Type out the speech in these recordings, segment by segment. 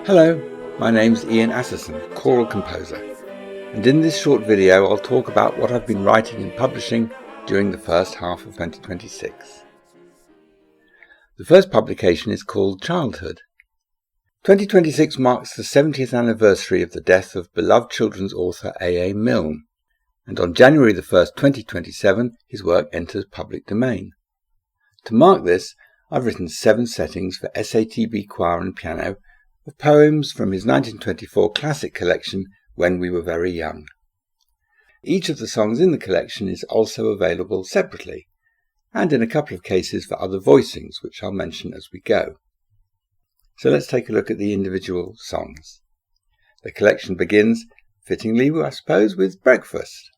Hello, my name's Ian Asserson, choral composer, and in this short video I'll talk about what I've been writing and publishing during the first half of 2026. The first publication is called Childhood. 2026 marks the 70th anniversary of the death of beloved children's author A.A. Milne, and on January the 1st, 2027, his work enters public domain. To mark this, I've written 7 settings for SATB choir and piano of poems from his 1924 classic collection, When We Were Very Young. Each of the songs in the collection is also available separately, and in a couple of cases for other voicings, which I'll mention as we go. So let's take a look at the individual songs. The collection begins, fittingly I suppose, with Breakfast.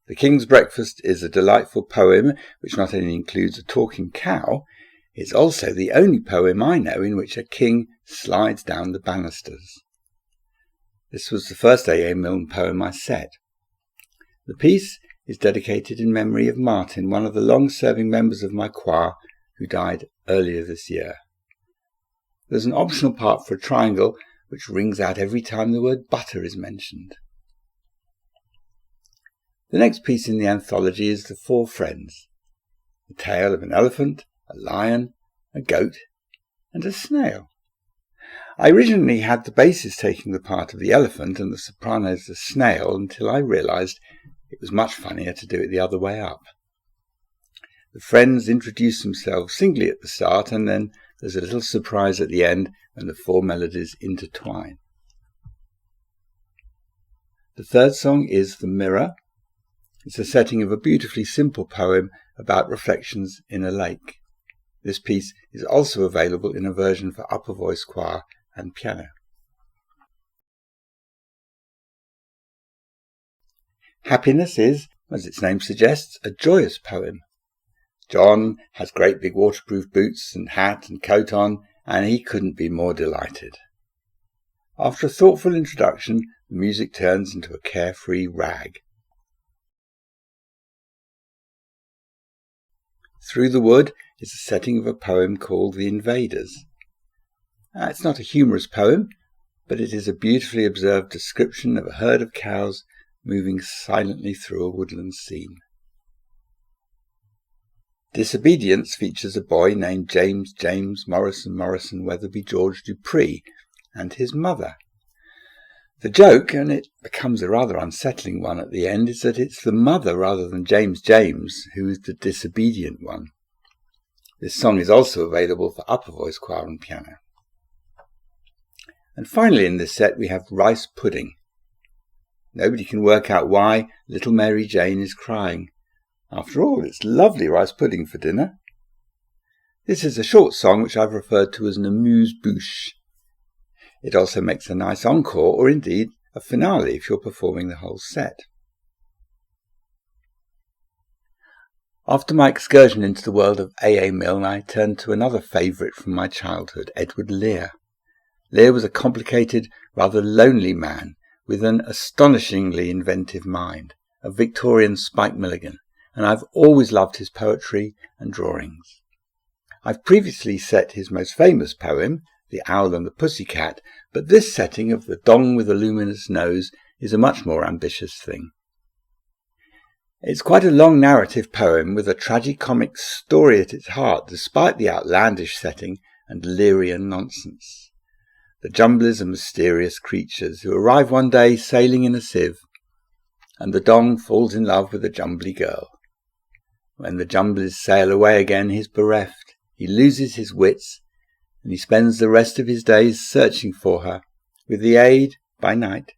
The King's Breakfast is a delightful poem which not only includes a talking cow, it's also the only poem I know in which a king slides down the banisters. This was the first A.A. Milne poem I set. The piece is dedicated in memory of Martin, one of the long-serving members of my choir who died earlier this year. There's an optional part for a triangle which rings out every time the word butter is mentioned. The next piece in the anthology is The Four Friends, the tale of an elephant, a lion, a goat, and a snail. I originally had the basses taking the part of the elephant and the sopranos the snail until I realised it was much funnier to do it the other way up. The friends introduce themselves singly at the start, and then there's a little surprise at the end when the 4 melodies intertwine. The third song is The Mirror. It's a setting of a beautifully simple poem about reflections in a lake. This piece is also available in a version for upper voice choir and piano. Happiness is, as its name suggests, a joyous poem. John has great big waterproof boots and hat and coat on, and he couldn't be more delighted. After a thoughtful introduction, the music turns into a carefree rag. Through the Wood is a setting of a poem called The Invaders. It's not a humorous poem, but it is a beautifully observed description of a herd of cows moving silently through a woodland scene. Disobedience features a boy named James Morrison Weatherby George Dupree and his mother. The joke, and it becomes a rather unsettling one at the end, is that it's the mother rather than James who is the disobedient one. This song is also available for upper voice choir and piano. And finally in this set we have Rice Pudding. Nobody can work out why little Mary Jane is crying. After all, it's lovely rice pudding for dinner. This is a short song which I've referred to as an amuse-bouche. It also makes a nice encore, or indeed a finale if you're performing the whole set. After my excursion into the world of A.A. Milne, I turned to another favourite from my childhood, Edward Lear. Lear was a complicated, rather lonely man with an astonishingly inventive mind, a Victorian Spike Milligan, and I've always loved his poetry and drawings. I've previously set his most famous poem, The Owl and the Pussycat, but this setting of the dong with a luminous nose is a much more ambitious thing. It's quite a long narrative poem with a tragicomic story at its heart, despite the outlandish setting and Learian nonsense. The Jumblies are mysterious creatures who arrive one day sailing in a sieve, and the dong falls in love with a Jumbly girl. When the Jumblies sail away again, he's bereft, he loses his wits, and he spends the rest of his days searching for her, with the aid, by night,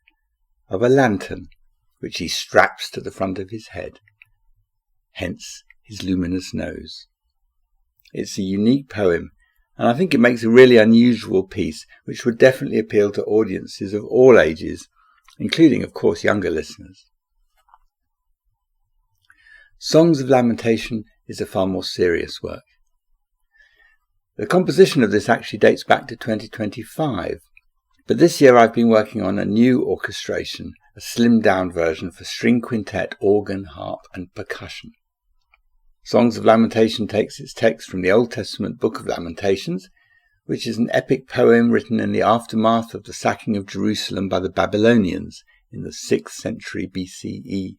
of a lantern, which he straps to the front of his head. Hence his luminous nose. It's a unique poem, and I think it makes a really unusual piece, which would definitely appeal to audiences of all ages, including, of course, younger listeners. Songs of Lamentation is a far more serious work. The composition of this actually dates back to 2025, but this year I've been working on a new orchestration, a slimmed-down version for string quintet, organ, harp and percussion. Songs of Lamentation takes its text from the Old Testament Book of Lamentations, which is an epic poem written in the aftermath of the sacking of Jerusalem by the Babylonians in the 6th century BCE.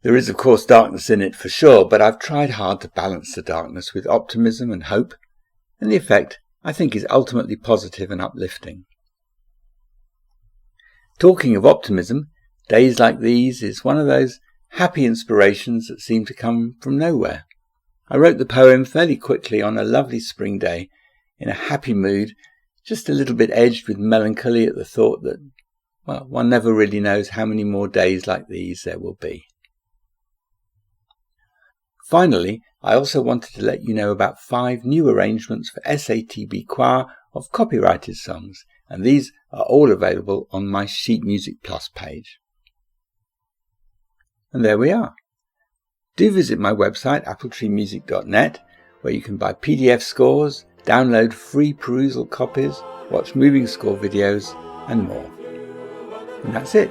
There is of course darkness in it for sure, but I've tried hard to balance the darkness with optimism and hope, and the effect I think is ultimately positive and uplifting. Talking of optimism, Days Like These is one of those happy inspirations that seem to come from nowhere. I wrote the poem fairly quickly on a lovely spring day, in a happy mood, just a little bit edged with melancholy at the thought that, well, one never really knows how many more days like these there will be. Finally, I also wanted to let you know about 5 new arrangements for SATB choir of copyrighted songs, and these are all available on my Sheet Music Plus page. And there we are. Do visit my website appletreemusic.net, where you can buy PDF scores, download free perusal copies, watch moving score videos, and more. And that's it.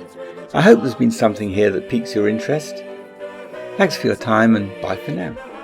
I hope there's been something here that piques your interest. Thanks for your time, and bye for now.